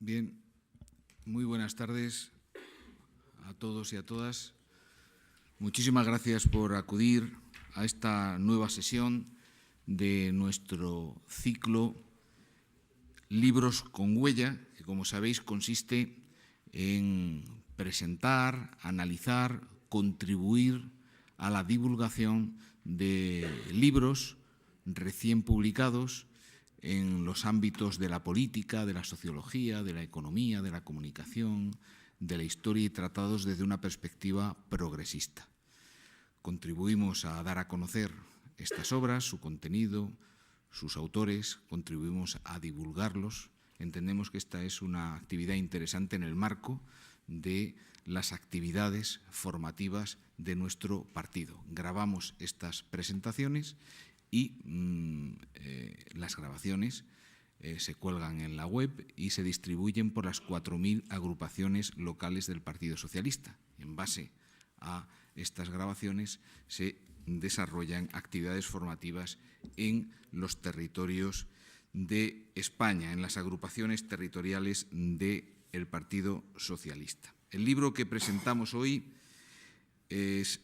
Bien, muy buenas tardes a todos y a todas. Muchísimas gracias por acudir a esta nueva sesión de nuestro ciclo Libros con Huella, que como sabéis consiste en presentar, analizar, contribuir a la divulgación de libros recién publicados en los ámbitos de la política, de la sociología, de la economía, de la comunicación, de la historia y tratados desde una perspectiva progresista. Contribuimos a dar a conocer estas obras, su contenido, sus autores, contribuimos a divulgarlos. Entendemos que esta es una actividad interesante en el marco de las actividades formativas de nuestro partido. Grabamos estas presentaciones y las grabaciones se cuelgan en la web y se distribuyen por las 4.000 agrupaciones locales del Partido Socialista. En base a estas grabaciones se desarrollan actividades formativas en los territorios de España, en las agrupaciones territoriales del Partido Socialista. El libro que presentamos hoy es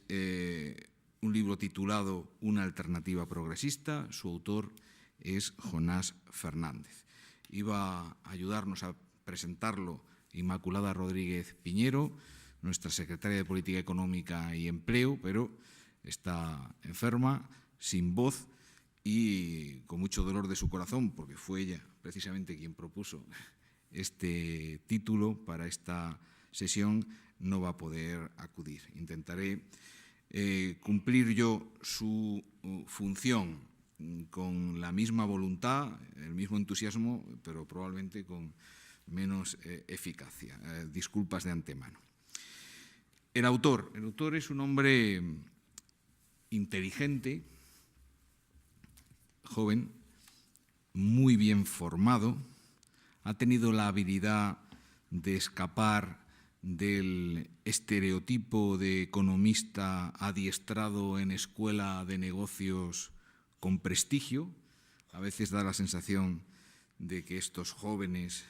un libro titulado Una alternativa progresista. Su autor es Jonás Fernández. Iba a ayudarnos a presentarlo Inmaculada Rodríguez Piñero, nuestra secretaria de Política Económica y Empleo, pero está enferma, sin voz y con mucho dolor de su corazón, porque fue ella precisamente quien propuso este título para esta sesión, no va a poder acudir. Intentaré cumplir yo su función con la misma voluntad, el mismo entusiasmo, pero probablemente con menos eficacia. Disculpas de antemano. El autor es un hombre inteligente, joven, muy bien formado, ha tenido la habilidad de escapar del estereotipo de economista adiestrado en escuela de negocios con prestigio. A veces da la sensación de que estos jóvenes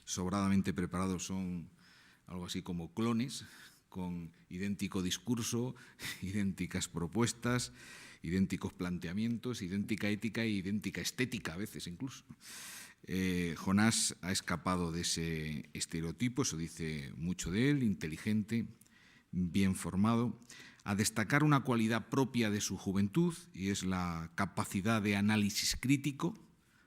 sobradamente preparados son algo así como clones, con idéntico discurso, idénticas propuestas, idénticos planteamientos, idéntica ética e idéntica estética a veces incluso. Jonás ha escapado de ese estereotipo, eso dice mucho de él, inteligente, bien formado, a destacar una cualidad propia de su juventud y es la capacidad de análisis crítico,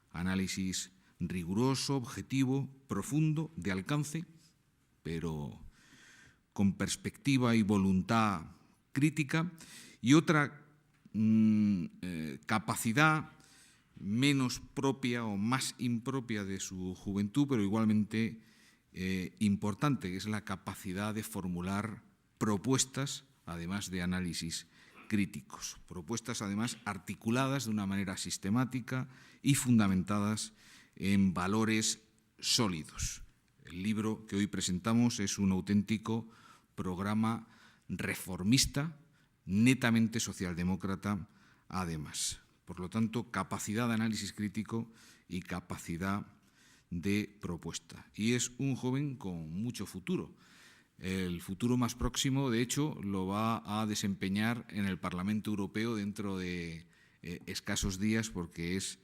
análisis riguroso, objetivo, profundo, de alcance, pero con perspectiva y voluntad crítica, y otra capacidad menos propia o más impropia de su juventud, pero igualmente importante, que es la capacidad de formular propuestas, además de análisis críticos. Propuestas, además, articuladas de una manera sistemática y fundamentadas en valores sólidos. El libro que hoy presentamos es un auténtico programa reformista, netamente socialdemócrata, además. Por lo tanto, capacidad de análisis crítico y capacidad de propuesta. Y es un joven con mucho futuro. El futuro más próximo, de hecho, lo va a desempeñar en el Parlamento Europeo dentro de escasos días, porque es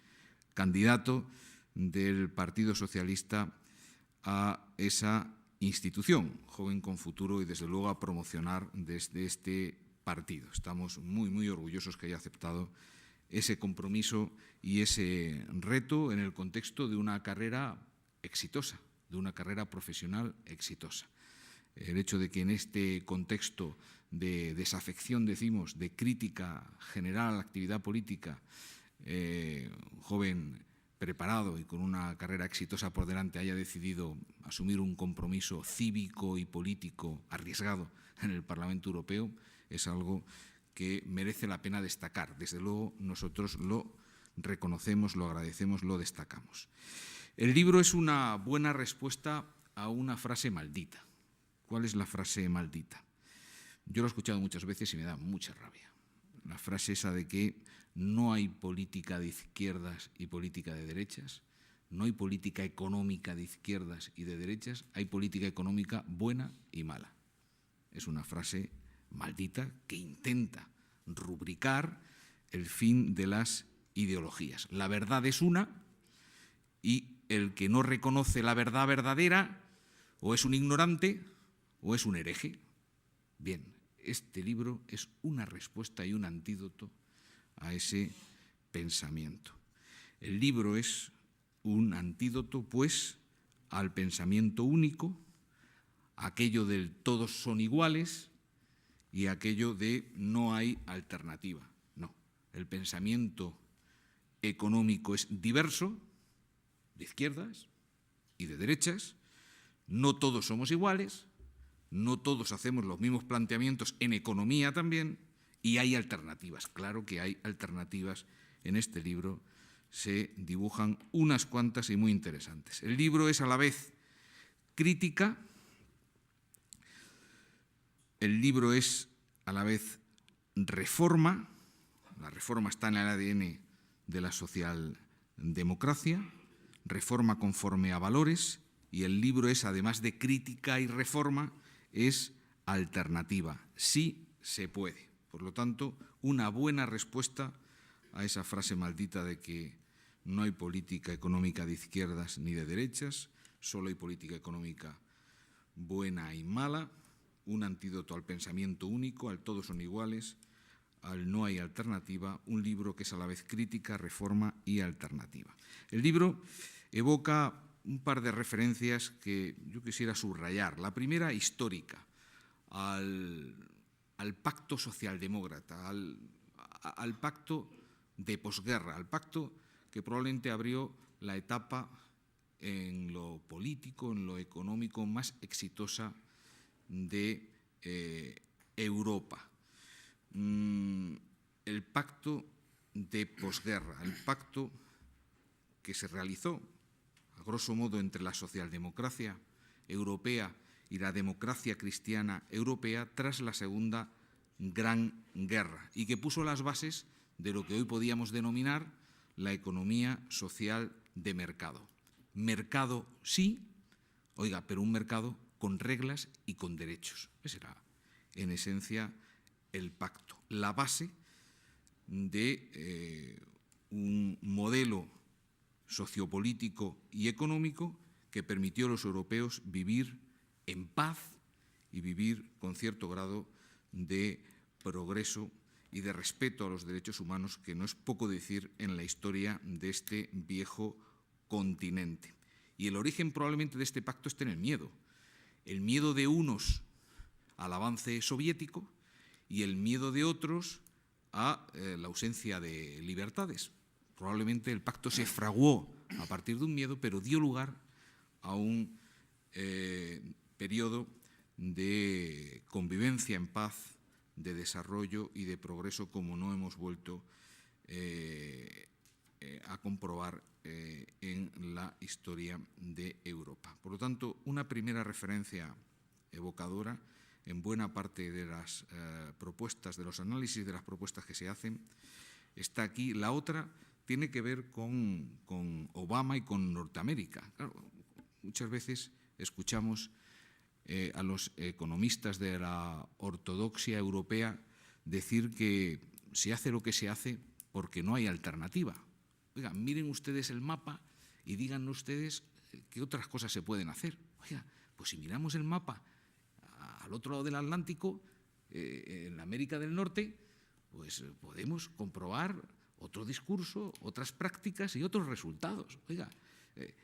candidato del Partido Socialista a esa institución, joven con futuro y desde luego a promocionar desde este partido. Estamos muy, muy orgullosos que haya aceptado ese compromiso y ese reto en el contexto de una carrera exitosa, de una carrera profesional exitosa. El hecho de que en este contexto de desafección, decimos, de crítica general a la actividad política, un joven preparado y con una carrera exitosa por delante haya decidido asumir un compromiso cívico y político arriesgado en el Parlamento Europeo, es algo que merece la pena destacar. Desde luego, nosotros lo reconocemos, lo agradecemos, lo destacamos. El libro es una buena respuesta a una frase maldita. ¿Cuál es la frase maldita? Yo lo he escuchado muchas veces y me da mucha rabia. La frase esa de que no hay política de izquierdas y política de derechas, no hay política económica de izquierdas y de derechas, hay política económica buena y mala. Es una frase maldita que intenta rubricar el fin de las ideologías. La verdad es una y el que no reconoce la verdad verdadera o es un ignorante o es un hereje. Bien, este libro es una respuesta y un antídoto a ese pensamiento. El libro es un antídoto, pues, al pensamiento único, aquello del todos son iguales y aquello de no hay alternativa. No, el pensamiento económico es diverso, de izquierdas y de derechas, no todos somos iguales, no todos hacemos los mismos planteamientos en economía también, y hay alternativas. Claro que hay alternativas en este libro, se dibujan unas cuantas y muy interesantes. El libro es a la vez crítica, el libro es a la vez reforma, la reforma está en el ADN de la socialdemocracia, reforma conforme a valores, y el libro es, además de crítica y reforma, es alternativa. Sí se puede. Por lo tanto, una buena respuesta a esa frase maldita de que no hay política económica de izquierdas ni de derechas, solo hay política económica buena y mala, un antídoto al pensamiento único, al todos son iguales, al no hay alternativa, un libro que es a la vez crítica, reforma y alternativa. El libro evoca un par de referencias que yo quisiera subrayar. La primera, histórica, al pacto socialdemócrata, al pacto de posguerra, al pacto que probablemente abrió la etapa en lo político, en lo económico más exitosa de Europa. El pacto de posguerra, el pacto que se realizó, a grosso modo, entre la socialdemocracia europea y la democracia cristiana europea tras la Segunda Gran Guerra, y que puso las bases de lo que hoy podíamos denominar la economía social de mercado. Mercado sí, oiga, pero un mercado con reglas y con derechos. Ese era, en esencia, el pacto, la base de un modelo sociopolítico y económico que permitió a los europeos vivir en paz y vivir con cierto grado de progreso y de respeto a los derechos humanos, que no es poco decir en la historia de este viejo continente. Y el origen probablemente de este pacto está en el miedo de unos al avance soviético y el miedo de otros a la ausencia de libertades. Probablemente el pacto se fraguó a partir de un miedo, pero dio lugar a un periodo de convivencia en paz, de desarrollo y de progreso como no hemos vuelto a comprobar en la historia de Europa. Por lo tanto, una primera referencia evocadora en buena parte de las propuestas, de los análisis de las propuestas que se hacen, está aquí. La otra tiene que ver con Obama y con Norteamérica. Claro, muchas veces escuchamos a los economistas de la ortodoxia europea decir que se hace lo que se hace porque no hay alternativa. Oiga, miren ustedes el mapa y díganos ustedes qué otras cosas se pueden hacer. Oiga, pues si miramos el mapa al otro lado del Atlántico, en América del Norte, pues podemos comprobar otro discurso, otras prácticas y otros resultados. Oiga,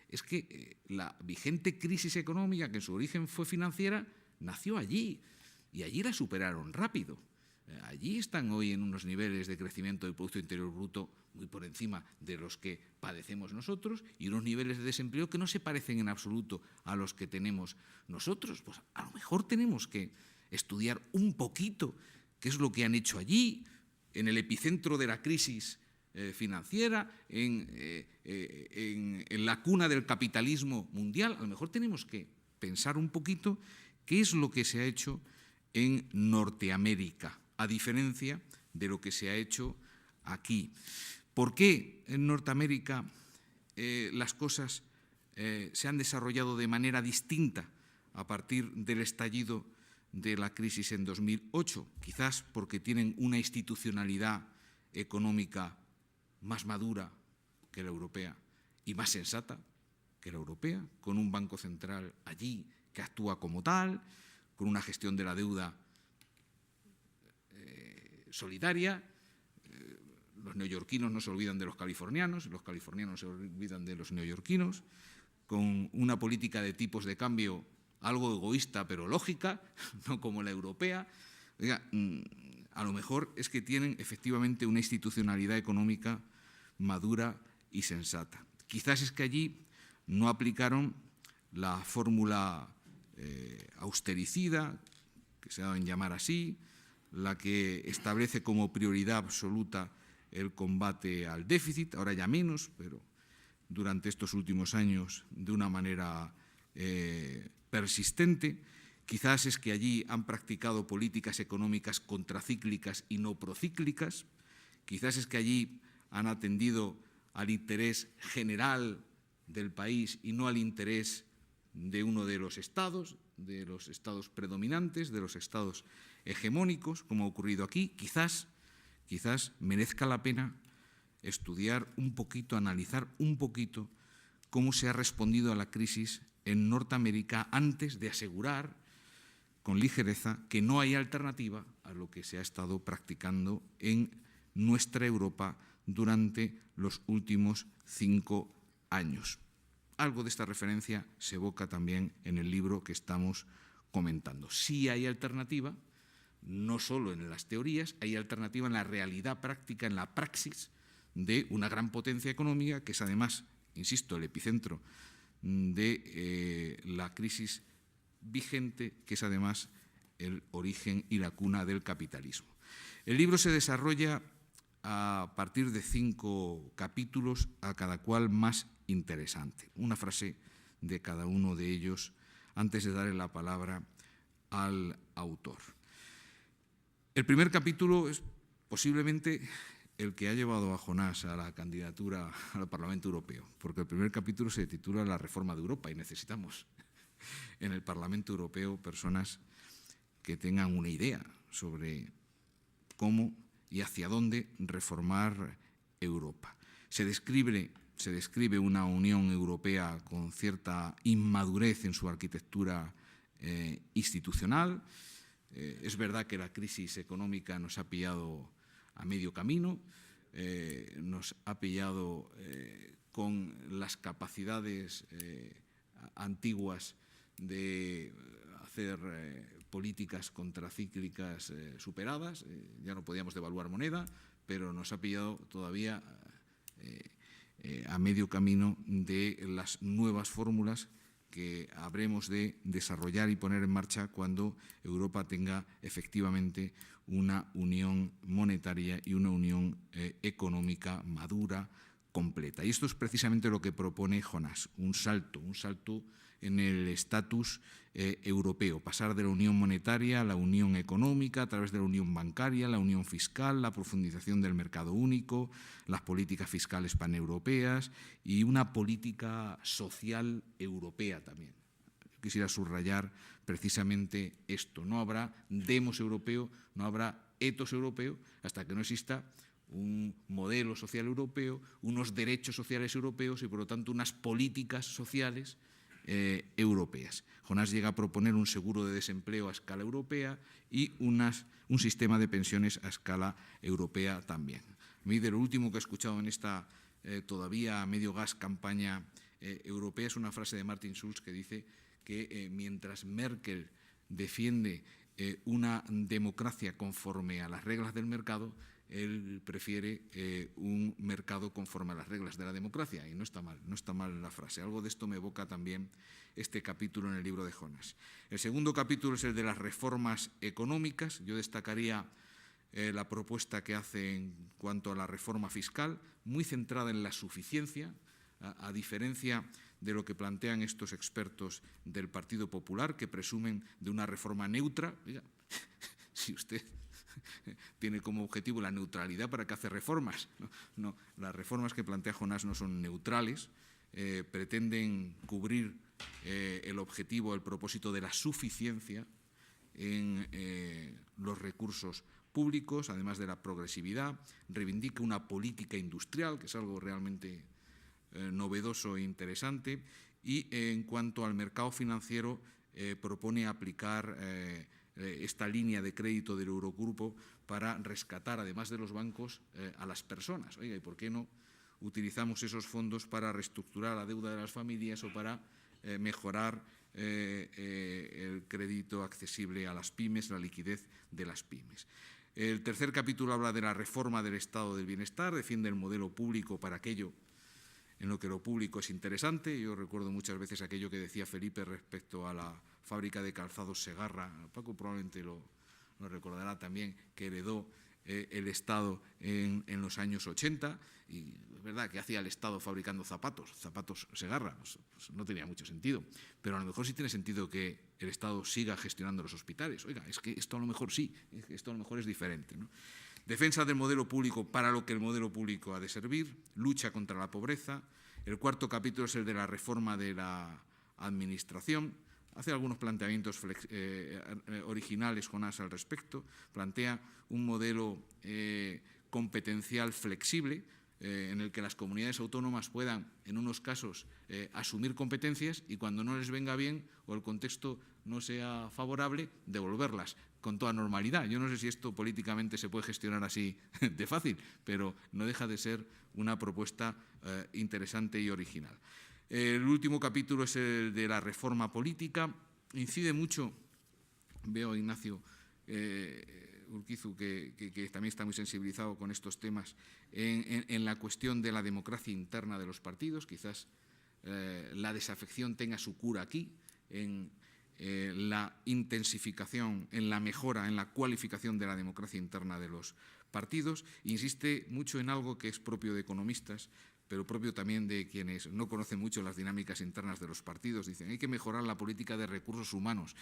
es que la vigente crisis económica, que en su origen fue financiera, nació allí y allí la superaron rápido. Allí están hoy en unos niveles de crecimiento del Producto Interior Bruto muy por encima de los que padecemos nosotros y unos niveles de desempleo que no se parecen en absoluto a los que tenemos nosotros. Pues a lo mejor tenemos que estudiar un poquito qué es lo que han hecho allí, en el epicentro de la crisis financiera, en la cuna del capitalismo mundial. A lo mejor tenemos que pensar un poquito qué es lo que se ha hecho en Norteamérica, a diferencia de lo que se ha hecho aquí. ¿Por qué en Norteamérica las cosas se han desarrollado de manera distinta a partir del estallido de la crisis en 2008, quizás porque tienen una institucionalidad económica más madura que la europea y más sensata que la europea, con un Banco Central allí que actúa como tal, con una gestión de la deuda solidaria. Los neoyorquinos no se olvidan de los californianos no se olvidan de los neoyorquinos, con una política de tipos de cambio algo egoísta pero lógica, no como la europea. Oiga, a lo mejor es que tienen efectivamente una institucionalidad económica madura y sensata. Quizás es que allí no aplicaron la fórmula austericida, que se deben llamar así, la que establece como prioridad absoluta el combate al déficit, ahora ya menos, pero durante estos últimos años de una manera persistente. Quizás es que allí han practicado políticas económicas contracíclicas y no procíclicas. Quizás es que allí han atendido al interés general del país y no al interés de uno de los estados predominantes, de los estados hegemónicos, como ha ocurrido aquí. Quizás merezca la pena estudiar un poquito, analizar un poquito cómo se ha respondido a la crisis en Norteamérica antes de asegurar con ligereza que no hay alternativa a lo que se ha estado practicando en nuestra Europa durante los últimos 5 años. Algo de esta referencia se evoca también en el libro que estamos comentando. Sí hay alternativa, no solo en las teorías, hay alternativa en la realidad práctica, en la praxis de una gran potencia económica, que es además, insisto, el epicentro de la crisis vigente, que es además el origen y la cuna del capitalismo. El libro se desarrolla a partir de 5 capítulos, a cada cual más interesante. Una frase de cada uno de ellos antes de darle la palabra al autor. El primer capítulo es posiblemente el que ha llevado a Jonás a la candidatura al Parlamento Europeo, porque el primer capítulo se titula La reforma de Europa y necesitamos en el Parlamento Europeo personas que tengan una idea sobre cómo y hacia dónde reformar Europa. Se describe una Unión Europea con cierta inmadurez en su arquitectura institucional. Es verdad que la crisis económica nos ha pillado a medio camino, nos ha pillado con las capacidades antiguas de hacer políticas contracíclicas superadas. Ya no podíamos devaluar moneda, pero nos ha pillado todavía a medio camino de las nuevas fórmulas que habremos de desarrollar y poner en marcha cuando Europa tenga efectivamente una unión monetaria y una unión económica madura, completa. Y esto es precisamente lo que propone Jonás, un salto en el estatus europeo, pasar de la unión monetaria a la unión económica a través de la unión bancaria, la unión fiscal, la profundización del mercado único, las políticas fiscales paneuropeas y una política social europea también. Quisiera subrayar precisamente esto. No habrá demos europeo, no habrá etos europeo hasta que no exista un modelo social europeo, unos derechos sociales europeos y, por lo tanto, unas políticas sociales europeas. Jonás llega a proponer un seguro de desempleo a escala europea y un sistema de pensiones a escala europea también. A mí, de lo último que he escuchado en esta todavía a medio gas campaña europea, es una frase de Martin Schulz que dice que mientras Merkel defiende una democracia conforme a las reglas del mercado, él prefiere un mercado conforme a las reglas de la democracia, y no está mal la frase. Algo de esto me evoca también este capítulo en el libro de Jonás. El segundo capítulo es el de las reformas económicas. Yo destacaría la propuesta que hace en cuanto a la reforma fiscal, muy centrada en la suficiencia, a diferencia de lo que plantean estos expertos del Partido Popular, que presumen de una reforma neutra. Oiga, si usted tiene como objetivo la neutralidad para que hace reformas. No, las reformas que plantea Jonás no son neutrales, pretenden cubrir el objetivo, el propósito de la suficiencia en los recursos públicos, además de la progresividad, reivindica una política industrial, que es algo realmente novedoso e interesante, y en cuanto al mercado financiero propone aplicar esta línea de crédito del Eurogrupo para rescatar, además de los bancos, a las personas. Oiga, ¿y por qué no utilizamos esos fondos para reestructurar la deuda de las familias o para mejorar el crédito accesible a las pymes, la liquidez de las pymes? El tercer capítulo habla de la reforma del estado del bienestar, defiende el modelo público para aquello en lo que lo público es interesante. Yo recuerdo muchas veces aquello que decía Felipe respecto a la fábrica de calzados Segarra. Paco probablemente lo recordará también, que heredó el Estado en los años 80, y es verdad que hacía el Estado fabricando zapatos Segarra, pues no tenía mucho sentido, pero a lo mejor sí tiene sentido que el Estado siga gestionando los hospitales. Oiga, es que esto a lo mejor sí, esto a lo mejor es diferente, ¿no? Defensa del modelo público para lo que el modelo público ha de servir, lucha contra la pobreza. El cuarto capítulo es el de la reforma de la administración. Hace algunos planteamientos originales Jonás al respecto. Plantea un modelo competencial flexible en el que las comunidades autónomas puedan, en unos casos, asumir competencias y cuando no les venga bien o el contexto no sea favorable, devolverlas con toda normalidad. Yo no sé si esto políticamente se puede gestionar así de fácil, pero no deja de ser una propuesta interesante y original. El último capítulo es el de la reforma política. Incide mucho, veo a Ignacio Urquizu, que también está muy sensibilizado con estos temas, en la cuestión de la democracia interna de los partidos. Quizás la desafección tenga su cura aquí, en la intensificación, en la mejora, en la cualificación de la democracia interna de los partidos. Insiste mucho en algo que es propio de economistas, pero propio también de quienes no conocen mucho las dinámicas internas de los partidos. Dicen, hay que mejorar la política de recursos humanos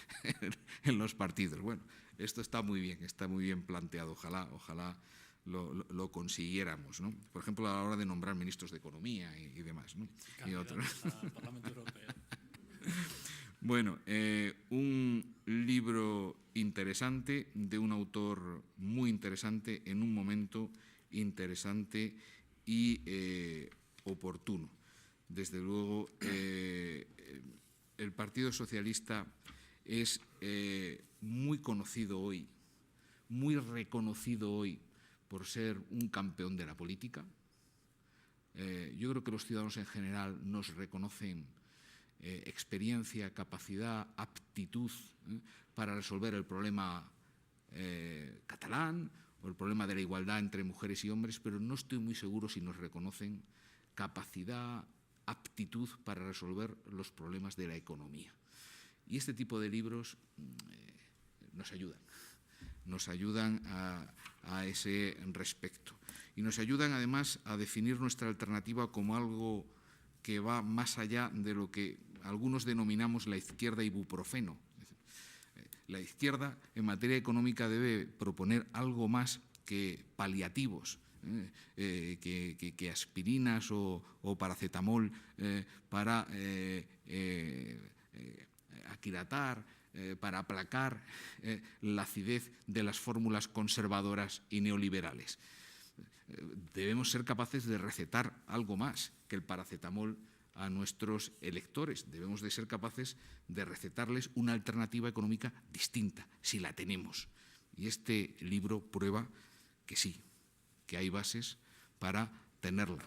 en los partidos. Bueno, esto está muy bien planteado. Ojalá lo consiguiéramos, ¿no? Por ejemplo, a la hora de nombrar ministros de Economía y demás, ¿no? Y otros. Al Parlamento Europeo. Bueno, un libro interesante, de un autor muy interesante, en un momento interesante y oportuno. Desde luego, el Partido Socialista es muy conocido hoy, muy reconocido hoy por ser un campeón de la política. Yo creo que los ciudadanos en general nos reconocen experiencia, capacidad, aptitud para resolver el problema catalán o el problema de la igualdad entre mujeres y hombres, pero no estoy muy seguro si nos reconocen capacidad, aptitud para resolver los problemas de la economía. Y este tipo de libros nos ayudan a ese respecto. Y nos ayudan además a definir nuestra alternativa como algo que va más allá de lo que algunos denominamos la izquierda ibuprofeno. La izquierda en materia económica debe proponer algo más que paliativos, que aspirinas o paracetamol para aquilatar, para aplacar la acidez de las fórmulas conservadoras y neoliberales. Debemos ser capaces de recetar algo más que el paracetamol a nuestros electores. Debemos de ser capaces de recetarles una alternativa económica distinta, si la tenemos. Y este libro prueba que sí, que hay bases para tenerla.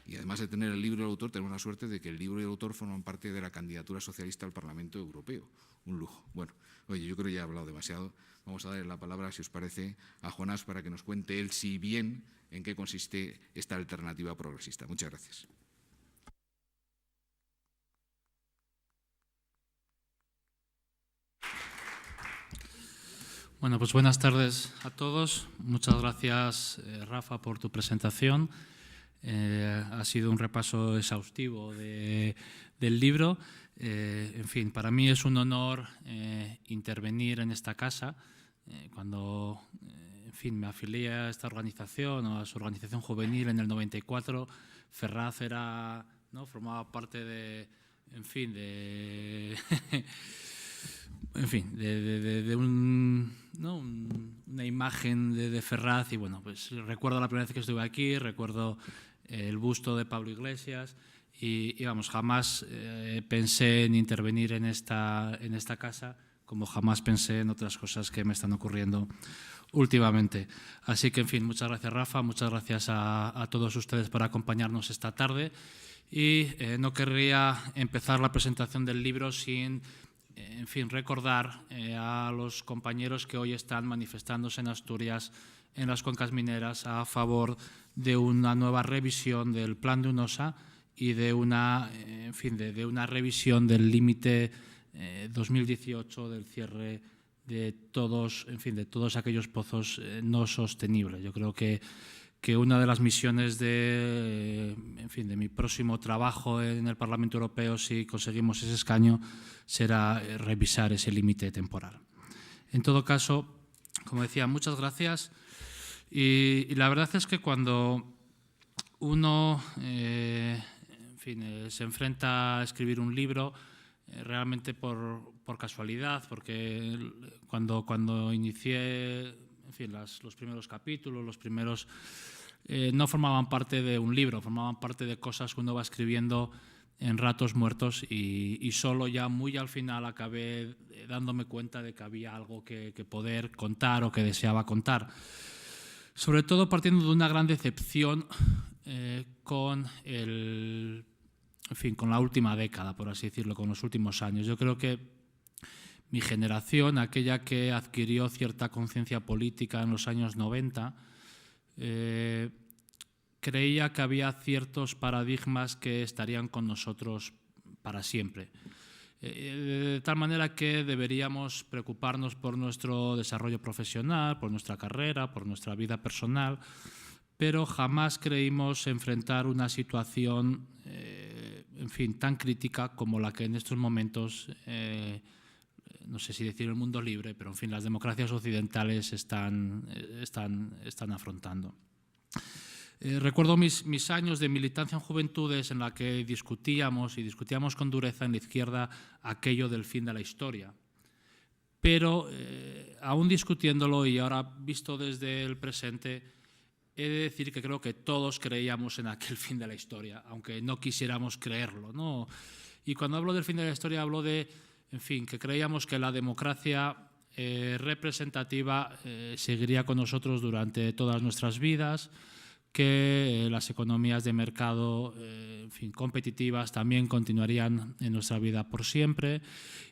Y además de tener el libro y el autor, tenemos la suerte de que el libro y el autor forman parte de la candidatura socialista al Parlamento Europeo. Un lujo. Bueno, oye, yo creo que ya he hablado demasiado. Vamos a darle la palabra, si os parece, a Jonás para que nos cuente él, si bien, en qué consiste esta alternativa progresista. Muchas gracias. Bueno, pues buenas tardes a todos. Muchas gracias, Rafa, por tu presentación. Ha sido un repaso exhaustivo del libro. En fin, para mí es un honor intervenir en esta casa cuando, en fin, me afilié a esta organización o a su organización juvenil en el 94. Ferraz era, ¿no?, formaba parte de, en fin, de una imagen de Ferraz. Y bueno, pues recuerdo la primera vez que estuve aquí, recuerdo el busto de Pablo Iglesias y vamos, jamás pensé en intervenir en esta casa, como jamás pensé en otras cosas que me están ocurriendo últimamente. Así que, en fin, muchas gracias, Rafa, muchas gracias a todos ustedes por acompañarnos esta tarde. Y no querría empezar la presentación del libro sin, en fin, recordar a los compañeros que hoy están manifestándose en Asturias, en las cuencas mineras, a favor de una nueva revisión del Plan de UNOSA y de una, en fin, de una revisión del límite 2018 del cierre de todos, en fin, de todos aquellos pozos no sostenibles. Yo creo que una de las misiones de, en fin, de mi próximo trabajo en el Parlamento Europeo, si conseguimos ese escaño, será revisar ese límite temporal. En todo caso, como decía, muchas gracias. Y la verdad es que cuando uno en fin, se enfrenta a escribir un libro, realmente por casualidad, porque cuando inicié, en fin, los primeros capítulos, los primeros, no formaban parte de un libro, formaban parte de cosas que uno va escribiendo en ratos muertos, y solo ya muy al final acabé dándome cuenta de que había algo que poder contar o que deseaba contar. Sobre todo partiendo de una gran decepción con con la última década, por así decirlo, con los últimos años. Yo creo que mi generación, aquella que adquirió cierta conciencia política en los años 90, creía que había ciertos paradigmas que estarían con nosotros para siempre. De tal manera que deberíamos preocuparnos por nuestro desarrollo profesional, por nuestra carrera, por nuestra vida personal, pero jamás creímos enfrentar una situación en fin, tan crítica como la que en estos momentos, no sé si decir el mundo libre, pero en fin, las democracias occidentales están afrontando. Recuerdo mis años de militancia en Juventudes, en la que discutíamos con dureza en la izquierda aquello del fin de la historia. Pero aún discutiéndolo y ahora visto desde el presente, he de decir que creo que todos creíamos en aquel fin de la historia, aunque no quisiéramos creerlo, ¿no? Y cuando hablo del fin de la historia hablo de, en fin, que creíamos que la democracia representativa seguiría con nosotros durante todas nuestras vidas, que las economías de mercado, en fin, competitivas también continuarían en nuestra vida por siempre,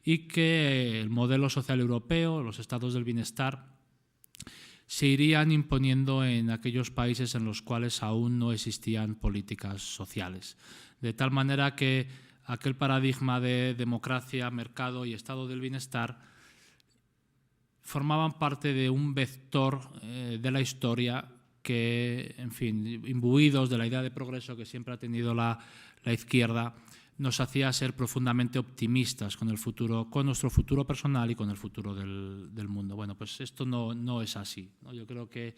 y que el modelo social europeo, los estados del bienestar, se irían imponiendo en aquellos países en los cuales aún no existían políticas sociales. De tal manera que aquel paradigma de democracia, mercado y estado del bienestar formaban parte de un vector de la historia que, en fin, imbuidos de la idea de progreso que siempre ha tenido la izquierda, nos hacía ser profundamente optimistas con el futuro, con nuestro futuro personal y con el futuro del mundo. Bueno, pues esto no es así, ¿no? Yo creo que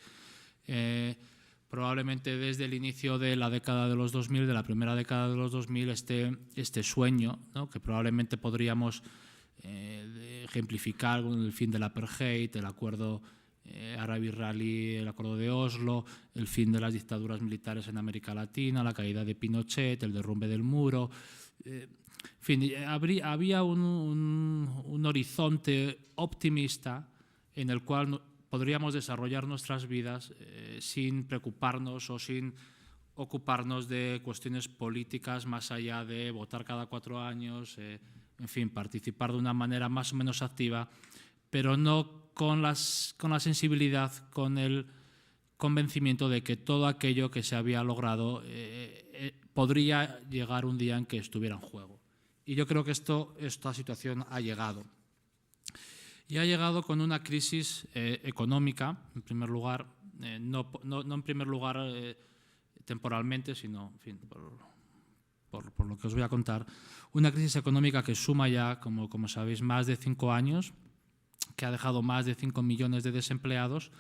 probablemente desde el inicio de la década de los 2000, de la primera década de los 2000, este sueño, ¿no?, que probablemente podríamos ejemplificar con el fin del apartheid, el acuerdo árabe-israelí, el acuerdo de Oslo, el fin de las dictaduras militares en América Latina, la caída de Pinochet, el derrumbe del muro. En fin, había un horizonte optimista en el cual podríamos desarrollar nuestras vidas sin preocuparnos o sin ocuparnos de cuestiones políticas más allá de votar cada 4 años, en fin, participar de una manera más o menos activa, pero no con la sensibilidad, con el convencimiento de que todo aquello que se había logrado podría llegar un día en que estuviera en juego. Y yo creo que esta situación ha llegado. Y ha llegado con una crisis económica, en primer lugar, no en primer lugar temporalmente, sino, en fin, por lo que os voy a contar, una crisis económica que suma ya, como sabéis, más de 5 años, que ha dejado más de 5 millones de desempleados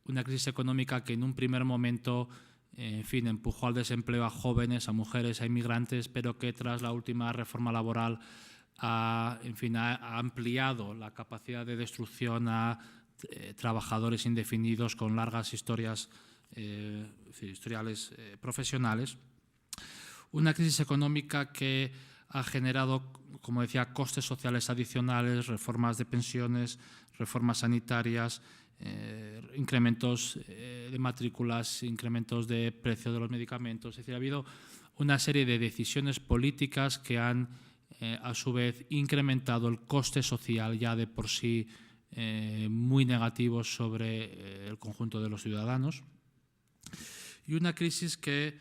una crisis económica que en un primer momento empujó al desempleo a jóvenes, a mujeres, a inmigrantes, pero que tras la última reforma laboral ha ampliado la capacidad de destrucción a trabajadores indefinidos con largas historiales profesionales. Una crisis económica que ha generado, como decía, costes sociales adicionales, reformas de pensiones, reformas sanitarias, incrementos de matrículas, incrementos de precio de los medicamentos. Es decir, ha habido una serie de decisiones políticas que han, a su vez, incrementado el coste social ya de por sí muy negativo sobre el conjunto de los ciudadanos. Y una crisis que,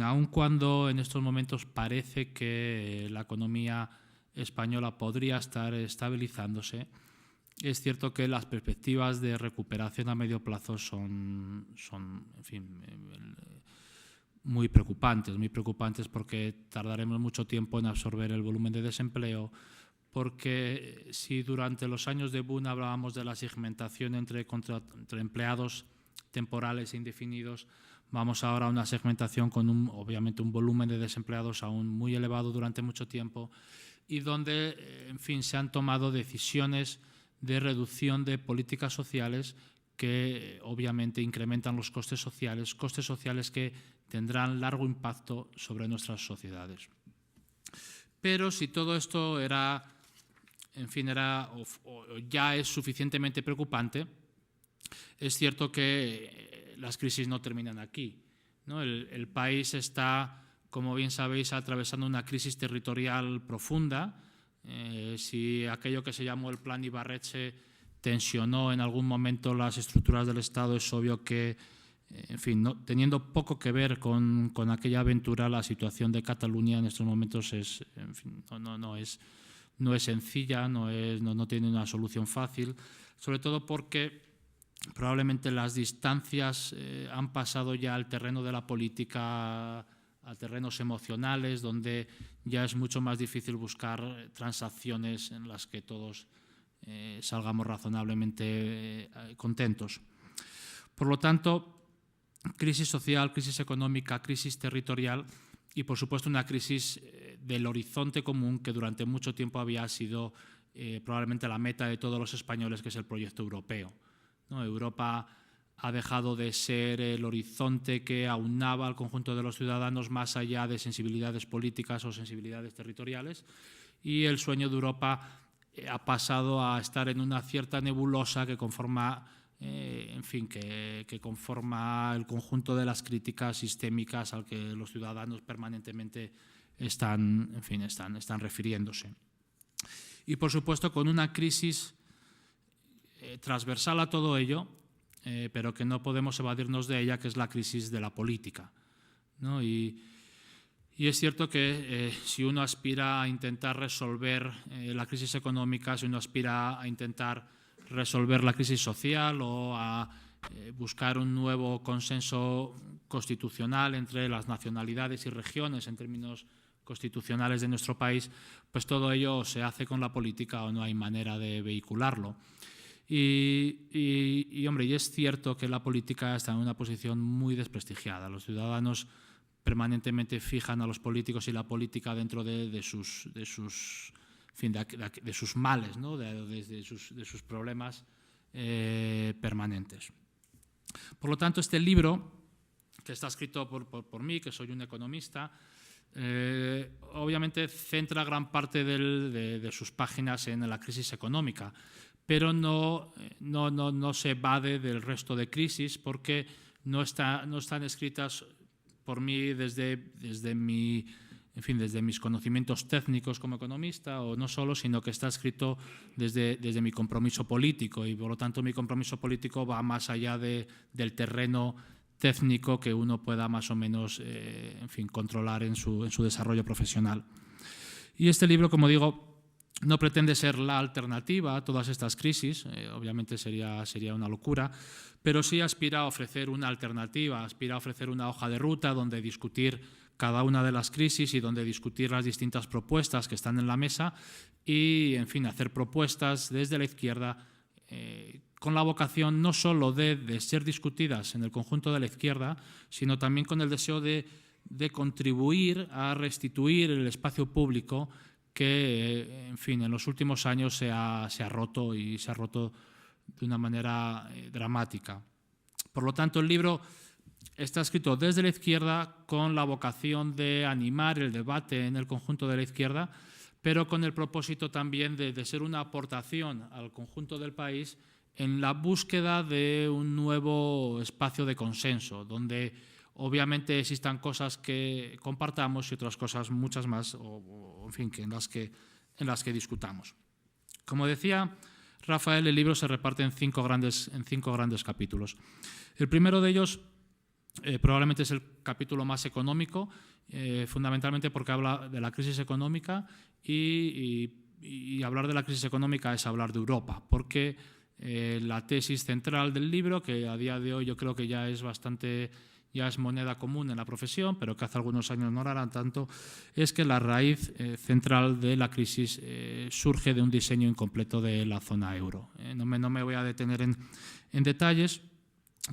aun cuando en estos momentos parece que la economía española podría estar estabilizándose, es cierto que las perspectivas de recuperación a medio plazo son muy preocupantes porque tardaremos mucho tiempo en absorber el volumen de desempleo, porque si durante los años de boom hablábamos de la segmentación entre empleados temporales e indefinidos, vamos ahora a una segmentación con obviamente un volumen de desempleados aún muy elevado durante mucho tiempo y donde se han tomado decisiones de reducción de políticas sociales que obviamente incrementan los costes sociales que tendrán largo impacto sobre nuestras sociedades. Pero si todo esto ya es suficientemente preocupante, es cierto que las crisis no terminan aquí, ¿no? El país está, como bien sabéis, atravesando una crisis territorial profunda. Si aquello que se llamó el Plan Ibarretxe tensionó en algún momento las estructuras del Estado, es obvio que, teniendo poco que ver con aquella aventura, la situación de Cataluña en estos momentos no es sencilla, no tiene una solución fácil, sobre todo porque probablemente las distancias han pasado ya al terreno de la política, a terrenos emocionales, donde ya es mucho más difícil buscar transacciones en las que todos salgamos razonablemente contentos. Por lo tanto, crisis social, crisis económica, crisis territorial y, por supuesto, una crisis del horizonte común que durante mucho tiempo había sido probablemente la meta de todos los españoles, que es el proyecto europeo, ¿no? Europa ha dejado de ser el horizonte que aunaba al conjunto de los ciudadanos más allá de sensibilidades políticas o sensibilidades territoriales, y el sueño de Europa ha pasado a estar en una cierta nebulosa que conforma, que conforma el conjunto de las críticas sistémicas al que los ciudadanos permanentemente están refiriéndose. Y, por supuesto, con una crisis transversal a todo ello, pero que no podemos evadirnos de ella, que es la crisis de la política, ¿no? Y es cierto que si uno aspira a intentar resolver la crisis económica, si uno aspira a intentar resolver la crisis social o a buscar un nuevo consenso constitucional entre las nacionalidades y regiones en términos constitucionales de nuestro país, pues todo ello se hace con la política o no hay manera de vehicularlo. Y es cierto que la política está en una posición muy desprestigiada. Los ciudadanos permanentemente fijan a los políticos y la política dentro de sus males, ¿no? de sus problemas permanentes. Por lo tanto, este libro, que está escrito por mí, que soy un economista, obviamente centra gran parte de sus páginas en la crisis económica, pero no se evade del resto de crisis porque no están escritas por mí desde mis conocimientos técnicos como economista, o no solo, sino que está escrito desde mi compromiso político, y por lo tanto mi compromiso político va más allá del terreno técnico que uno pueda más o menos controlar en su desarrollo profesional. Y este libro, como digo, no pretende ser la alternativa a todas estas crisis, obviamente sería una locura, pero sí aspira a ofrecer una alternativa, aspira a ofrecer una hoja de ruta donde discutir cada una de las crisis y donde discutir las distintas propuestas que están en la mesa y, hacer propuestas desde la izquierda con la vocación no solo de ser discutidas en el conjunto de la izquierda, sino también con el deseo de contribuir a restituir el espacio público que, en fin, en los últimos años se ha roto y se ha roto de una manera dramática. Por lo tanto, el libro está escrito desde la izquierda con la vocación de animar el debate en el conjunto de la izquierda, pero con el propósito también de ser una aportación al conjunto del país en la búsqueda de un nuevo espacio de consenso, donde obviamente existan cosas que compartamos y otras cosas muchas más, en fin, en las que discutamos. Como decía Rafael, el libro se reparte en cinco grandes capítulos. El primero de ellos probablemente es el capítulo más económico, fundamentalmente porque habla de la crisis económica y hablar de la crisis económica es hablar de Europa, porque la tesis central del libro, que a día de hoy yo creo que ya es moneda común en la profesión, pero que hace algunos años no lo era tanto, es que la raíz central de la crisis surge de un diseño incompleto de la zona euro. No me voy a detener en detalles,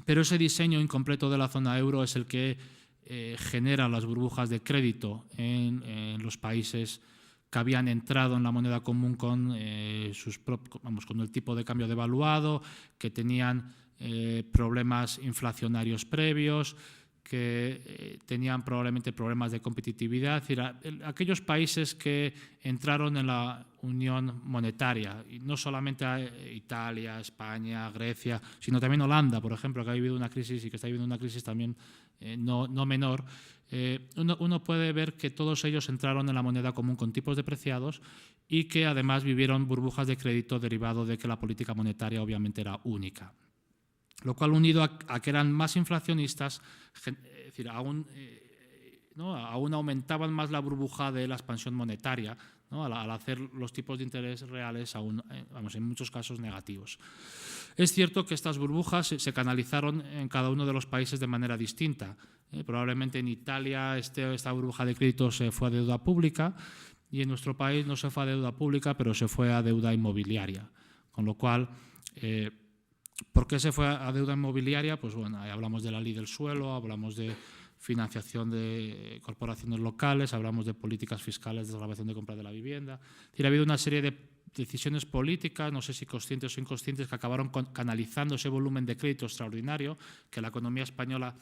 pero ese diseño incompleto de la zona euro es el que genera las burbujas de crédito en los países que habían entrado en la moneda común con el tipo de cambio devaluado, que tenían problemas inflacionarios previos, que tenían probablemente problemas de competitividad. Es decir, aquellos países que entraron en la unión monetaria, y no solamente Italia, España, Grecia, sino también Holanda, por ejemplo, que ha vivido una crisis y que está viviendo una crisis también no menor, uno puede ver que todos ellos entraron en la moneda común con tipos depreciados y que además vivieron burbujas de crédito derivado de que la política monetaria obviamente era única. Lo cual, unido a que eran más inflacionistas, es decir, aún aumentaban más la burbuja de la expansión monetaria, ¿no? al hacer los tipos de interés reales en muchos casos negativos. Es cierto que estas burbujas se canalizaron en cada uno de los países de manera distinta. Probablemente en Italia esta burbuja de crédito se fue a deuda pública y en nuestro país no se fue a deuda pública, pero se fue a deuda inmobiliaria. Con lo cual, ¿por qué se fue a deuda inmobiliaria? Pues bueno, ahí hablamos de la ley del suelo, hablamos de financiación de corporaciones locales, hablamos de políticas fiscales, desgravación de compra de la vivienda. Es decir, ha habido una serie de decisiones políticas, no sé si conscientes o inconscientes, que acabaron canalizando ese volumen de crédito extraordinario que la economía española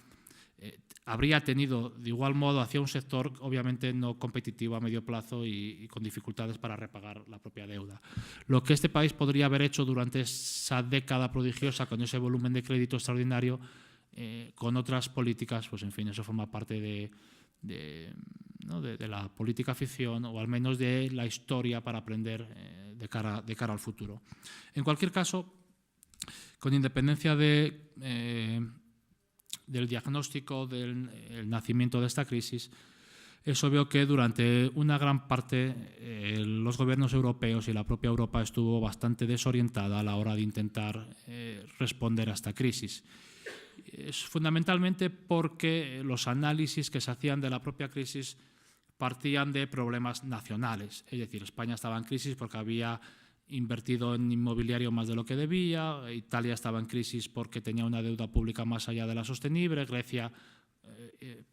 habría tenido de igual modo hacia un sector obviamente no competitivo a medio plazo y con dificultades para repagar la propia deuda. Lo que este país podría haber hecho durante esa década prodigiosa con ese volumen de crédito extraordinario, con otras políticas, pues en fin, eso forma parte de la política ficción o al menos de la historia para aprender de cara al futuro. En cualquier caso, con independencia del diagnóstico del nacimiento de esta crisis, es obvio que durante una gran parte los gobiernos europeos y la propia Europa estuvo bastante desorientada a la hora de intentar responder a esta crisis. Es fundamentalmente porque los análisis que se hacían de la propia crisis partían de problemas nacionales. Es decir, España estaba en crisis porque había invertido en inmobiliario más de lo que debía, Italia estaba en crisis porque tenía una deuda pública más allá de la sostenible, Grecia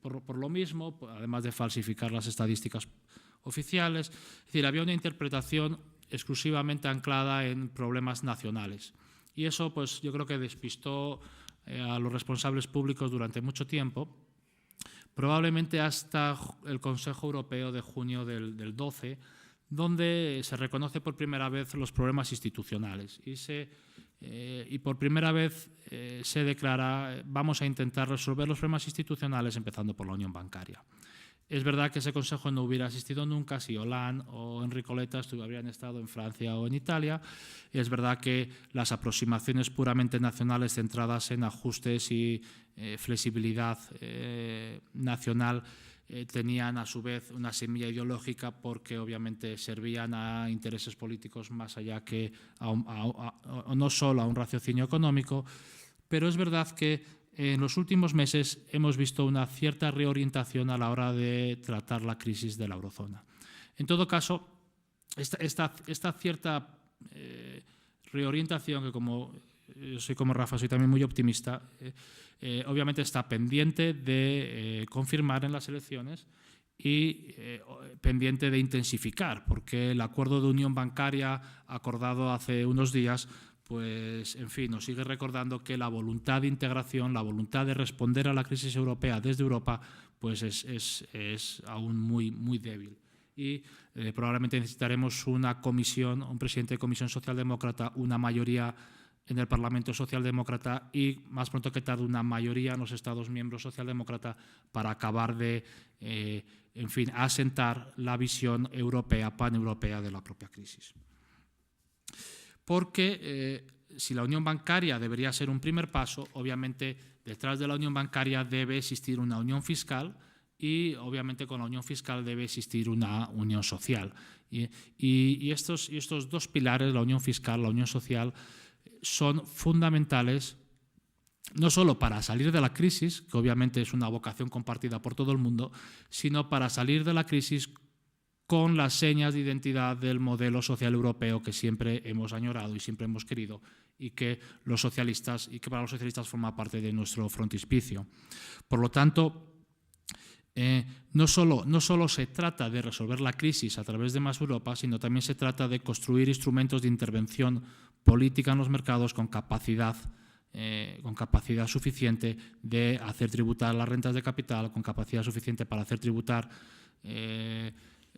por lo mismo, además de falsificar las estadísticas oficiales. Es decir, había una interpretación exclusivamente anclada en problemas nacionales. Y eso, pues, yo creo que despistó a los responsables públicos durante mucho tiempo, probablemente hasta el Consejo Europeo de junio del 12, donde se reconoce por primera vez los problemas institucionales y por primera vez se declara vamos a intentar resolver los problemas institucionales empezando por la unión bancaria. Es verdad que ese consejo no hubiera asistido nunca si Hollande o Enrico Letta habrían estado en Francia o en Italia. Es verdad que las aproximaciones puramente nacionales centradas en ajustes y flexibilidad nacional tenían a su vez una semilla ideológica porque obviamente servían a intereses políticos más allá que no solo a un raciocinio económico, pero es verdad que en los últimos meses hemos visto una cierta reorientación a la hora de tratar la crisis de la eurozona. En todo caso, esta cierta reorientación que, como yo soy como Rafa, soy también muy optimista, obviamente está pendiente de confirmar en las elecciones y pendiente de intensificar, porque el acuerdo de unión bancaria acordado hace unos días, pues, en fin, nos sigue recordando que la voluntad de integración, la voluntad de responder a la crisis europea desde Europa, pues es aún muy, muy débil. Y probablemente necesitaremos una comisión, un presidente de comisión socialdemócrata, una mayoría en el Parlamento socialdemócrata y, más pronto que tarde, una mayoría en los Estados miembros socialdemócrata para acabar de, en fin, asentar la visión europea, paneuropea de la propia crisis. Porque si la unión bancaria debería ser un primer paso, obviamente detrás de la unión bancaria debe existir una unión fiscal y obviamente con la unión fiscal debe existir una unión social. Y estos dos pilares, la unión fiscal, la unión social, son fundamentales no solo para salir de la crisis, que obviamente es una vocación compartida por todo el mundo, sino para salir de la crisis con las señas de identidad del modelo social europeo que siempre hemos añorado y siempre hemos querido y que para los socialistas forma parte de nuestro frontispicio. Por lo tanto, no solo se trata de resolver la crisis a través de más Europa, sino también se trata de construir instrumentos de intervención política en los mercados con capacidad suficiente de hacer tributar las rentas de capital, con capacidad suficiente para hacer tributar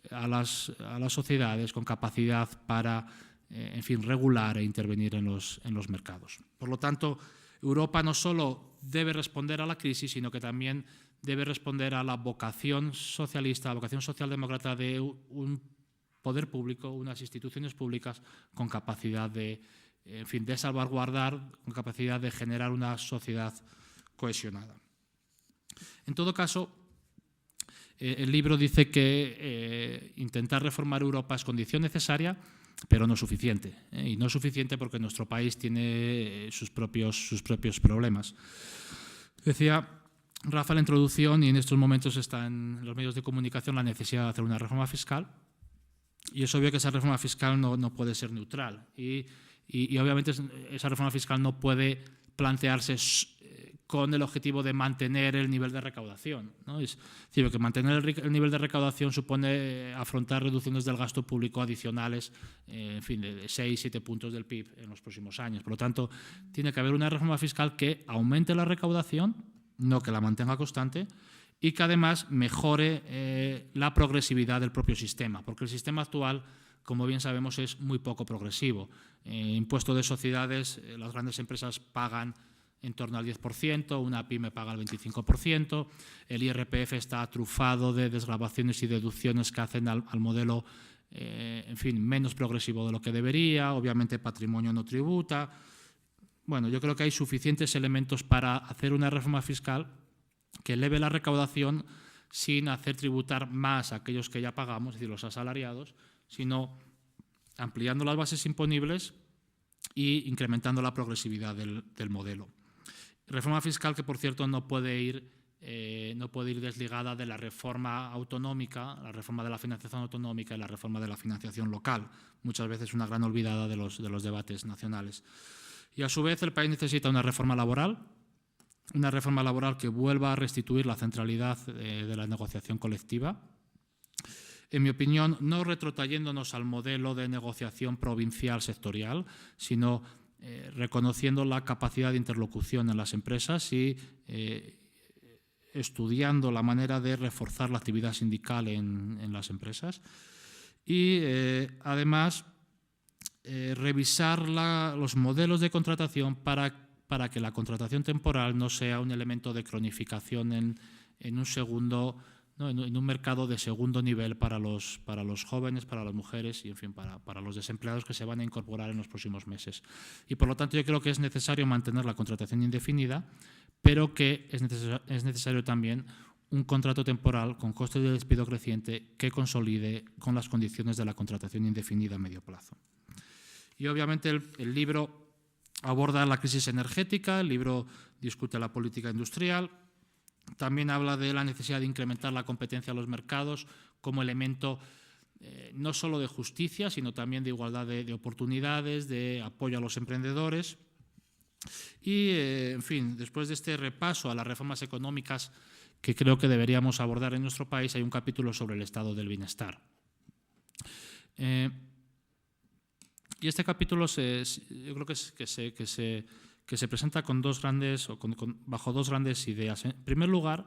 a las sociedades, con capacidad para, en fin, regular e intervenir en los mercados. Por lo tanto, Europa no solo debe responder a la crisis, sino que también debe responder a la vocación socialista, a la vocación socialdemócrata de un poder público, unas instituciones públicas con capacidad de, en fin, de salvaguardar, con capacidad de generar una sociedad cohesionada. En todo caso, el libro dice que intentar reformar Europa es condición necesaria, pero no suficiente. Y no es suficiente porque nuestro país tiene sus propios problemas. Decía Rafa en la introducción, y en estos momentos está en los medios de comunicación, la necesidad de hacer una reforma fiscal. Y es obvio que esa reforma fiscal no puede ser neutral. Y obviamente esa reforma fiscal no puede plantearse con el objetivo de mantener el nivel de recaudación, ¿no? Es decir, que mantener el nivel de recaudación supone afrontar reducciones del gasto público adicionales, en fin, de 6-7 puntos del PIB en los próximos años. Por lo tanto, tiene que haber una reforma fiscal que aumente la recaudación, no que la mantenga constante, y que además mejore la progresividad del propio sistema, porque el sistema actual, como bien sabemos, es muy poco progresivo. Impuesto de sociedades, las grandes empresas pagan en torno al 10%, una pyme paga el 25%, el IRPF está trufado de desgravaciones y deducciones que hacen al modelo, en fin, menos progresivo de lo que debería, obviamente patrimonio no tributa. Bueno, yo creo que hay suficientes elementos para hacer una reforma fiscal que eleve la recaudación sin hacer tributar más a aquellos que ya pagamos, es decir, los asalariados, sino ampliando las bases imponibles e incrementando la progresividad del modelo. Reforma fiscal que, por cierto, no puede ir desligada de la reforma autonómica, la reforma de la financiación autonómica y la reforma de la financiación local, muchas veces una gran olvidada de los debates nacionales. Y a su vez el país necesita una reforma laboral que vuelva a restituir la centralidad de la negociación colectiva. En mi opinión, no retrotrayéndonos al modelo de negociación provincial sectorial, sino reconociendo la capacidad de interlocución en las empresas y estudiando la manera de reforzar la actividad sindical en las empresas. Y además, revisar los modelos de contratación para que la contratación temporal no sea un elemento de cronificación en un segundo, ¿no? en un mercado de segundo nivel para los jóvenes, para las mujeres y, en fin, para los desempleados que se van a incorporar en los próximos meses. Y, por lo tanto, yo creo que es necesario mantener la contratación indefinida, pero que es necesario también un contrato temporal con costes de despido creciente que consolide con las condiciones de la contratación indefinida a medio plazo. Y, obviamente, el libro aborda la crisis energética, el libro discute la política industrial, también habla de la necesidad de incrementar la competencia en los mercados como elemento no solo de justicia, sino también de igualdad de oportunidades, de apoyo a los emprendedores. Y, en fin, después de este repaso a las reformas económicas que creo que deberíamos abordar en nuestro país, hay un capítulo sobre el estado del bienestar. Y este capítulo yo creo que se presenta con bajo dos grandes ideas. En primer lugar,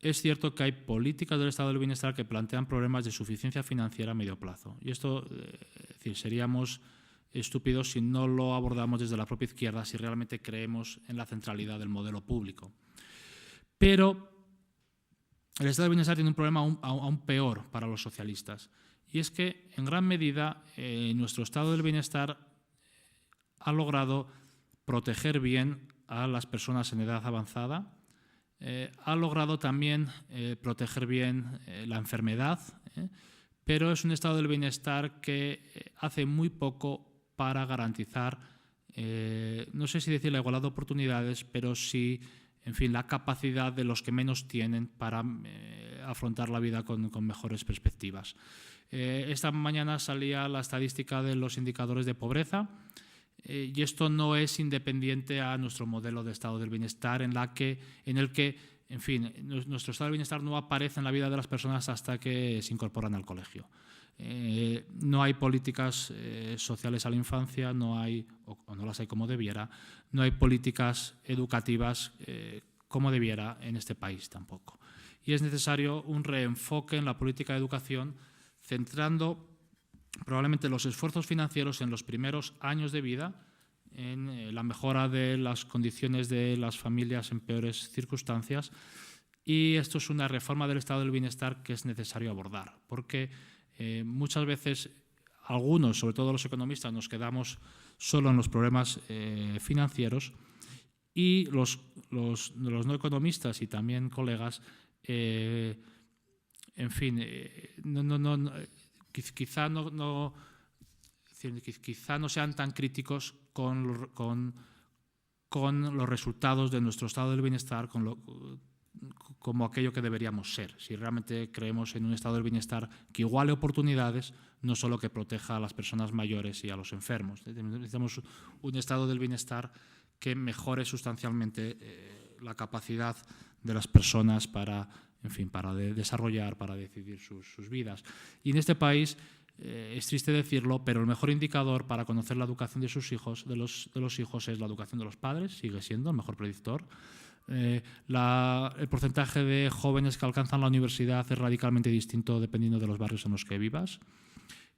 es cierto que hay políticas del estado del bienestar que plantean problemas de suficiencia financiera a medio plazo. Y esto, es decir, seríamos estúpidos si no lo abordamos desde la propia izquierda, si realmente creemos en la centralidad del modelo público. Pero el estado del bienestar tiene un problema aún peor para los socialistas. Y es que, en gran medida, nuestro estado del bienestar ha logrado proteger bien a las personas en edad avanzada, ha logrado también proteger bien la enfermedad, pero es un estado del bienestar que hace muy poco para garantizar, no sé si decir la igualdad de oportunidades, pero sí, en fin, la capacidad de los que menos tienen para afrontar la vida con mejores perspectivas. Esta mañana salía la estadística de los indicadores de pobreza y esto no es independiente a nuestro modelo de estado del bienestar en el que, en fin, nuestro estado del bienestar no aparece en la vida de las personas hasta que se incorporan al colegio. No hay políticas sociales a la infancia, no hay, o no las hay como debiera, no hay políticas educativas como debiera en este país tampoco. Y es necesario un reenfoque en la política de educación, centrando probablemente los esfuerzos financieros en los primeros años de vida, en la mejora de las condiciones de las familias en peores circunstancias. Y esto es una reforma del estado del bienestar que es necesario abordar, porque muchas veces algunos, sobre todo los economistas, nos quedamos solo en los problemas financieros y los no economistas y también colegas, en fin, quizá no sean tan críticos con los resultados de nuestro estado del bienestar como aquello que deberíamos ser, si realmente creemos en un estado del bienestar que iguale oportunidades, no solo que proteja a las personas mayores y a los enfermos. Necesitamos un estado del bienestar que mejore sustancialmente la capacidad de las personas para desarrollar, para decidir sus vidas. Y en este país, es triste decirlo, pero el mejor indicador para conocer la educación de sus hijos, de los hijos, es la educación de los padres, sigue siendo el mejor predictor. El porcentaje de jóvenes que alcanzan la universidad es radicalmente distinto dependiendo de los barrios en los que vivas.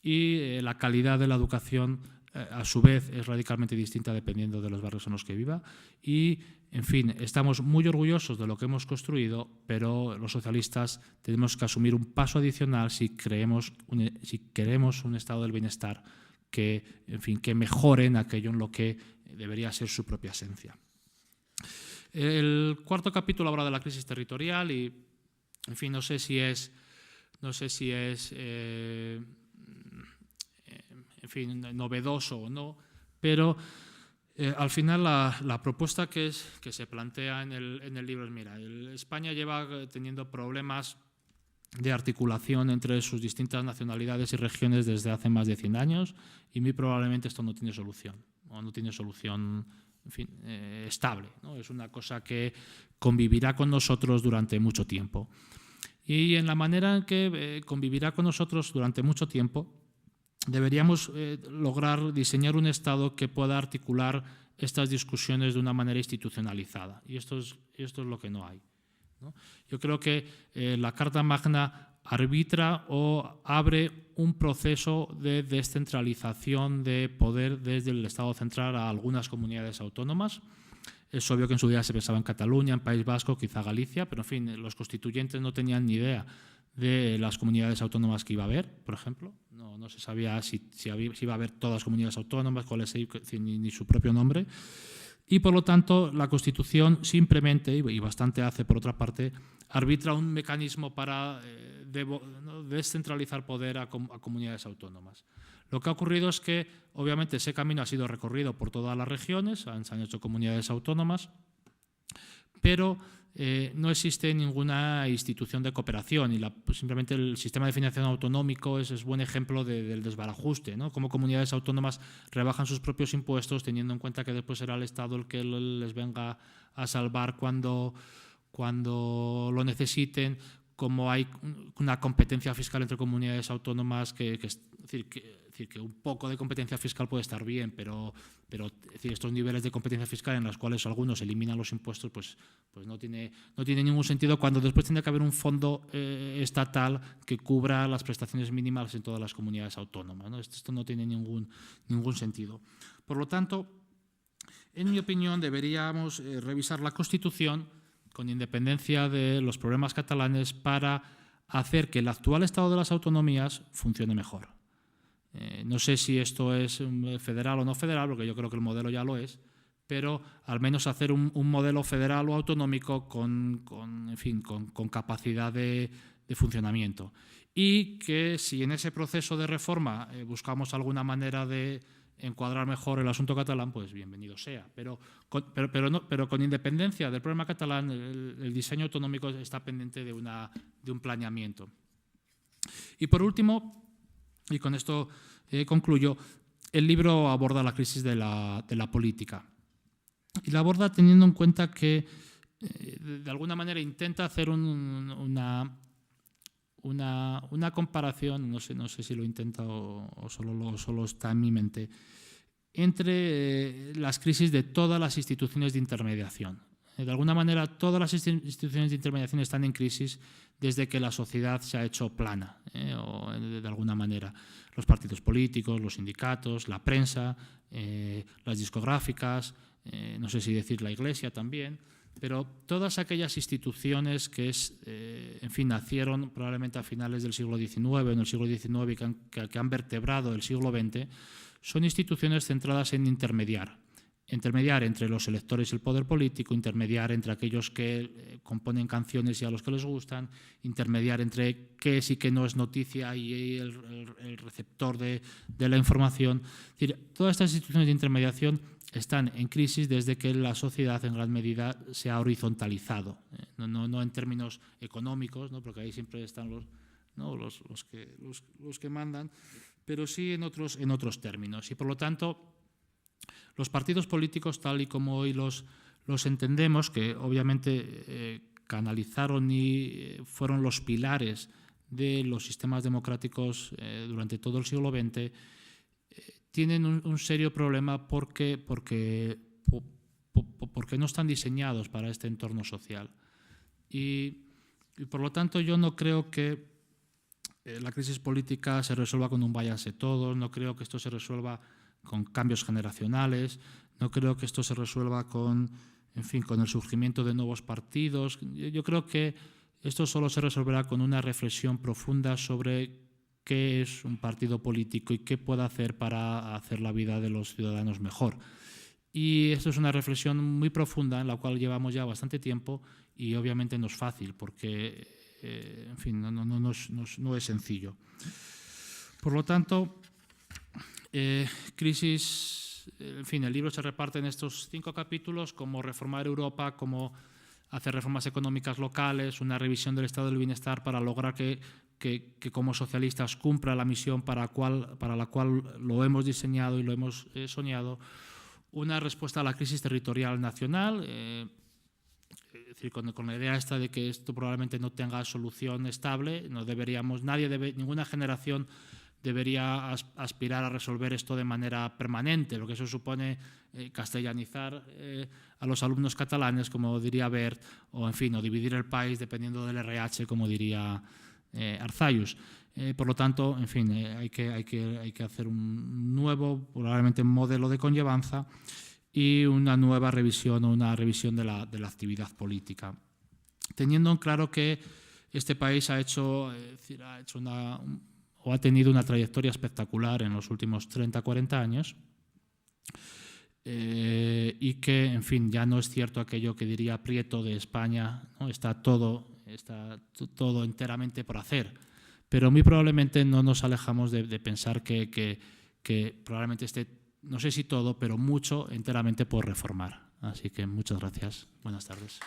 Y la calidad de la educación, a su vez, es radicalmente distinta dependiendo de los barrios en los que viva. Y, en fin, estamos muy orgullosos de lo que hemos construido, pero los socialistas tenemos que asumir un paso adicional si queremos un estado del bienestar que mejore en aquello en lo que debería ser su propia esencia. El cuarto capítulo habla de la crisis territorial y, en fin, no sé si es novedoso o no, pero al final la propuesta que se plantea en el libro es, mira, España lleva teniendo problemas de articulación entre sus distintas nacionalidades y regiones desde hace más de 100 años y muy probablemente esto no tiene solución, o no tiene solución estable, ¿no? Es una cosa que convivirá con nosotros durante mucho tiempo. Y en la manera en que convivirá con nosotros durante mucho tiempo, deberíamos lograr diseñar un Estado que pueda articular estas discusiones de una manera institucionalizada. Y esto es lo que no hay, ¿no? Yo creo que la Carta Magna arbitra o abre un proceso de descentralización de poder desde el Estado central a algunas comunidades autónomas. Es obvio que en su día se pensaba en Cataluña, en País Vasco, quizá Galicia, pero en fin, los constituyentes no tenían ni idea de las comunidades autónomas que iba a haber, por ejemplo. No se sabía si iba a haber todas las comunidades autónomas, ni su propio nombre. Y, por lo tanto, la Constitución simplemente, y bastante hace por otra parte, arbitra un mecanismo para descentralizar poder a comunidades autónomas. Lo que ha ocurrido es que, obviamente, ese camino ha sido recorrido por todas las regiones, se han hecho comunidades autónomas, pero no existe ninguna institución de cooperación y simplemente el sistema de financiación autonómico es buen ejemplo del desbarajuste, ¿no? Cómo comunidades autónomas rebajan sus propios impuestos teniendo en cuenta que después será el Estado el que les venga a salvar cuando lo necesiten, como hay una competencia fiscal entre comunidades autónomas es decir, que un poco de competencia fiscal puede estar bien, pero es decir, estos niveles de competencia fiscal en los cuales algunos eliminan los impuestos, pues no tiene ningún sentido cuando después tiene que haber un fondo estatal que cubra las prestaciones mínimas en todas las comunidades autónomas, ¿no? Esto no tiene ningún sentido. Por lo tanto, en mi opinión, deberíamos revisar la Constitución con independencia de los problemas catalanes para hacer que el actual estado de las autonomías funcione mejor. No sé si esto es federal o no federal, porque yo creo que el modelo ya lo es, pero al menos hacer un modelo federal o autonómico con capacidad de funcionamiento. Y que si en ese proceso de reforma buscamos alguna manera de encuadrar mejor el asunto catalán, pues bienvenido sea. Pero con independencia del problema catalán, el diseño autonómico está pendiente de un planeamiento. Y por último, y con esto concluyo, el libro aborda la crisis de la política. Y la aborda teniendo en cuenta que, de alguna manera, intenta hacer una comparación, no sé si lo intenta o solo está en mi mente, entre las crisis de todas las instituciones de intermediación. De alguna manera, todas las instituciones de intermediación están en crisis desde que la sociedad se ha hecho plana, o de alguna manera. Los partidos políticos, los sindicatos, la prensa, las discográficas, no sé si decir la Iglesia también, pero todas aquellas instituciones que nacieron probablemente a finales del siglo XIX, en el siglo XIX, que han vertebrado el siglo XX, son instituciones centradas en intermediar entre los electores y el poder político, intermediar entre aquellos que componen canciones y a los que les gustan, intermediar entre qué es y qué no es noticia y el receptor de la información. Es decir, todas estas instituciones de intermediación están en crisis desde que la sociedad en gran medida se ha horizontalizado, no en términos económicos, ¿no? Porque ahí siempre están los que mandan, pero sí en otros términos. Y por lo tanto, los partidos políticos, tal y como hoy los entendemos, que obviamente canalizaron y fueron los pilares de los sistemas democráticos durante todo el siglo XX, tienen un serio problema porque no están diseñados para este entorno social. Y por lo tanto yo no creo que la crisis política se resuelva con un váyanse todos, no creo que esto se resuelva con cambios generacionales, no creo que esto se resuelva con el surgimiento de nuevos partidos. Yo creo que esto solo se resolverá con una reflexión profunda sobre qué es un partido político y qué puede hacer para hacer la vida de los ciudadanos mejor. Y esto es una reflexión muy profunda en la cual llevamos ya bastante tiempo y obviamente no es fácil porque no es sencillo. Por lo tanto, crisis, el libro se reparte en estos 5 capítulos: cómo reformar Europa, cómo hacer reformas económicas locales, una revisión del estado del bienestar para lograr que como socialistas cumpla la misión para la cual lo hemos diseñado y lo hemos soñado, una respuesta a la crisis territorial nacional, es decir, con la idea esta de que esto probablemente no tenga solución estable, ninguna generación debería aspirar a resolver esto de manera permanente, lo que eso supone castellanizar a los alumnos catalanes, como diría Wert, o dividir el país dependiendo del RH, como diría Arzayus. Por lo tanto, hay que hacer un nuevo, probablemente modelo de conllevanza y una nueva revisión o una revisión de la actividad política, teniendo en claro que este país ha tenido una trayectoria espectacular en los últimos 30-40 años y que, ya no es cierto aquello que diría Prieto de España, ¿no? Está todo enteramente por hacer, pero muy probablemente no nos alejamos de pensar que probablemente esté, no sé si todo, pero mucho enteramente por reformar. Así que muchas gracias. Buenas tardes.